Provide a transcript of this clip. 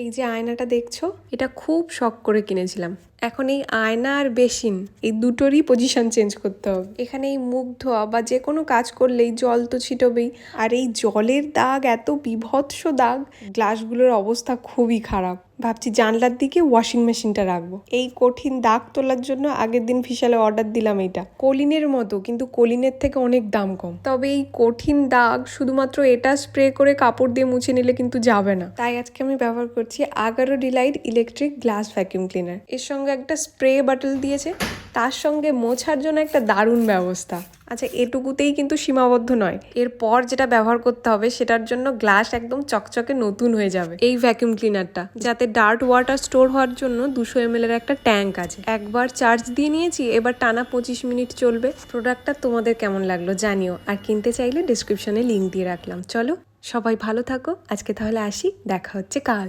এই যে আয়নাটা দেখছো, এটা খুব শখ করে কিনেছিলাম। এখন এই আয়না আর বেসিন এই দুটোরই পজিশন চেঞ্জ করতে হবে। এখানে এই মুখ ধোয়া বা যে কোনো কাজ করলেই জল তো ছিটবেই, আর এই জলের দাগ এত বিভৎস দাগ, গ্লাসগুলোর অবস্থা খুবই খারাপ। ভাবছি জানলার দিকে ওয়াশিং মেশিনটা রাখবো। এই কঠিন দাগ তোলার জন্য আগের দিন ভিশালে অর্ডার দিলাম এটা। কলিনের মতো, কিন্তু কলিনের থেকে অনেক দাম কম। তবে এই কঠিন দাগ শুধুমাত্র এটা স্প্রে করে কাপড় দিয়ে মুছে নিলে কিন্তু যাবে না। তাই আজকে আমি ব্যবহার করছি Agaro delight electric glass vacuum cleaner. এর সঙ্গে একটা স্প্রে বাটল দিয়েছে, তার সঙ্গে মোছার জন্য একটা দারুণ ব্যবস্থা। আচ্ছা, এটুকুতেই কিন্তু সীমাবদ্ধ নয়। এরপর যেটা ব্যবহার করতে হবে সেটার জন্য গ্লাস একদম চকচকে নতুন হয়ে যাবে এই ভ্যাকিউম ক্লিনারটা। যাতে ডার্ট ওয়াটার স্টোর হওয়ার জন্য 200 ml এর একটা ট্যাঙ্ক আছে। একবার চার্জ দিয়ে নিয়েছি, এবার টানা 25 মিনিট চলবে। প্রোডাক্টটা তোমাদের কেমন লাগলো জানিও, আর কিনতে চাইলে ডিসক্রিপশনে লিঙ্ক দিয়ে রাখলাম। চলো, সবাই ভালো থাকো। আজকে তাহলে আসি, দেখা হচ্ছে কাল।